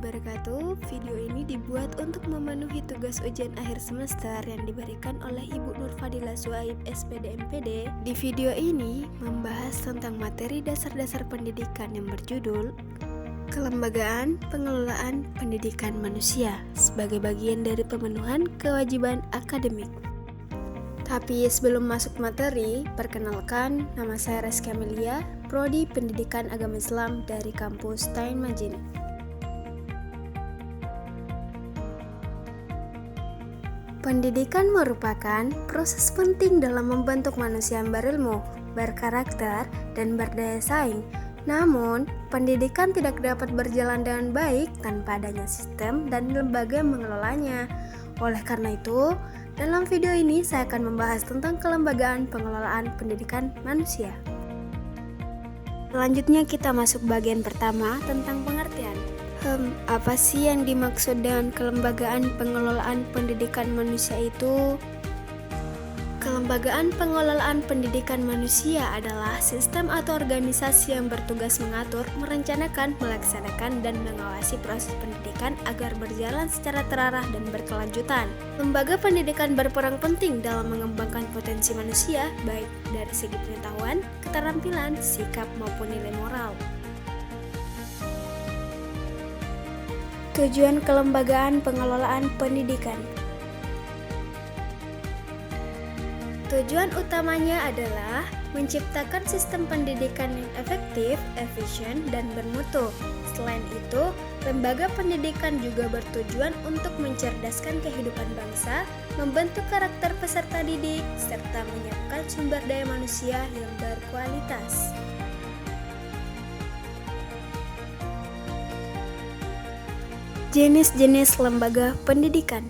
wabarakatuh. Video ini dibuat untuk memenuhi tugas ujian akhir semester yang diberikan oleh Ibu Nurfadilah Suhaib, SPD MPD. Di video ini membahas tentang materi dasar-dasar pendidikan yang berjudul Kelembagaan Pengelolaan Pendidikan Manusia sebagai bagian dari pemenuhan kewajiban akademik. Tapi sebelum masuk materi, perkenalkan, nama saya Reski Amelia, Prodi Pendidikan Agama Islam dari kampus Tain Majene. Pendidikan merupakan proses penting dalam membentuk manusia yang berilmu, berkarakter, dan berdaya saing. Namun, pendidikan tidak dapat berjalan dengan baik tanpa adanya sistem dan lembaga yang mengelolanya. Oleh karena itu, dalam video ini saya akan membahas tentang kelembagaan pengelolaan pendidikan manusia. Selanjutnya kita masuk bagian pertama tentang pengertian. Apa sih yang dimaksud dengan kelembagaan pengelolaan pendidikan manusia itu? Kelembagaan pengelolaan pendidikan manusia adalah sistem atau organisasi yang bertugas mengatur, merencanakan, melaksanakan, dan mengawasi proses pendidikan agar berjalan secara terarah dan berkelanjutan. Lembaga pendidikan berperan penting dalam mengembangkan potensi manusia, baik dari segi pengetahuan, keterampilan, sikap, maupun nilai moral. Tujuan kelembagaan pengelolaan pendidikan. Tujuan utamanya adalah menciptakan sistem pendidikan yang efektif, efisien, dan bermutu. Selain itu, lembaga pendidikan juga bertujuan untuk mencerdaskan kehidupan bangsa, membentuk karakter peserta didik, serta menyiapkan sumber daya manusia yang berkualitas. Jenis-jenis lembaga pendidikan.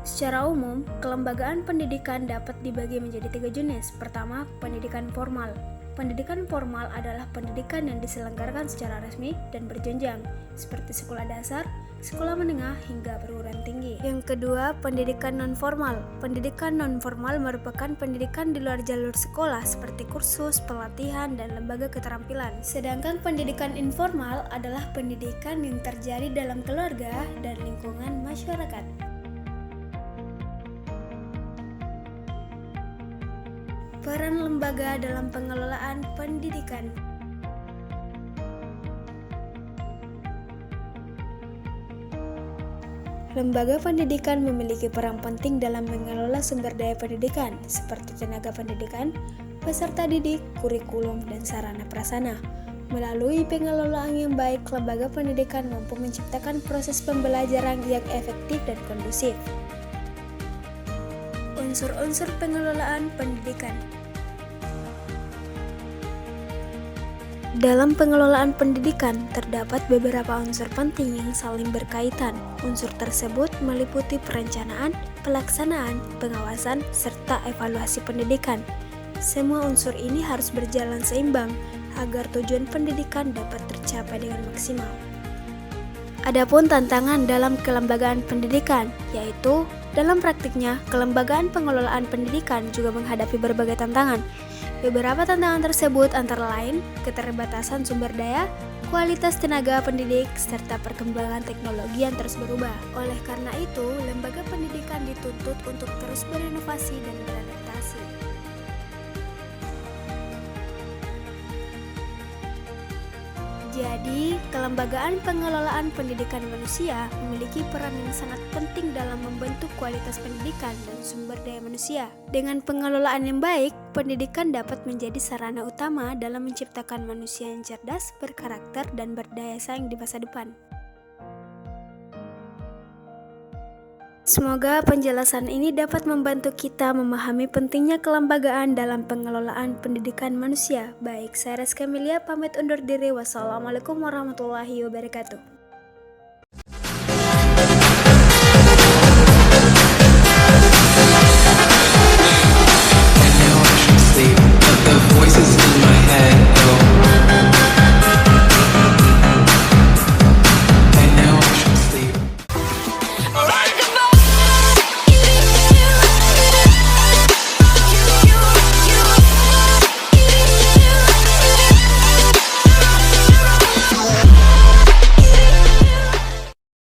Secara umum, kelembagaan pendidikan dapat dibagi menjadi 3 jenis. Pertama, pendidikan formal. Pendidikan formal adalah pendidikan yang diselenggarakan secara resmi dan berjenjang, seperti sekolah dasar, sekolah menengah, hingga perguruan tinggi. Yang kedua, pendidikan non-formal. Pendidikan non-formal merupakan pendidikan di luar jalur sekolah, seperti kursus, pelatihan, dan lembaga keterampilan. Sedangkan pendidikan informal adalah pendidikan yang terjadi dalam keluarga dan lingkungan masyarakat. Peran lembaga dalam pengelolaan pendidikan. Lembaga pendidikan memiliki peran penting dalam mengelola sumber daya pendidikan, seperti tenaga pendidikan, peserta didik, kurikulum, dan sarana prasarana. Melalui pengelolaan yang baik, lembaga pendidikan mampu menciptakan proses pembelajaran yang efektif dan kondusif. Unsur-unsur pengelolaan pendidikan. Dalam pengelolaan pendidikan, terdapat beberapa unsur penting yang saling berkaitan. Unsur tersebut meliputi perencanaan, pelaksanaan, pengawasan, serta evaluasi pendidikan. Semua unsur ini harus berjalan seimbang agar tujuan pendidikan dapat tercapai dengan maksimal. Adapun tantangan dalam kelembagaan pendidikan, yaitu dalam praktiknya, kelembagaan pengelolaan pendidikan juga menghadapi berbagai tantangan. Beberapa tantangan tersebut antara lain keterbatasan sumber daya, kualitas tenaga pendidik, serta perkembangan teknologi yang terus berubah. Oleh karena itu, lembaga pendidikan dituntut untuk terus berinovasi dan beradaptasi. Jadi, kelembagaan pengelolaan pendidikan manusia memiliki peran yang sangat penting dalam membentuk kualitas pendidikan dan sumber daya manusia. Dengan pengelolaan yang baik, pendidikan dapat menjadi sarana utama dalam menciptakan manusia yang cerdas, berkarakter, dan berdaya saing di masa depan. Semoga penjelasan ini dapat membantu kita memahami pentingnya kelembagaan dalam pengelolaan pendidikan manusia. Baik, saya Reski Amelia pamit undur diri. Wassalamualaikum warahmatullahi wabarakatuh.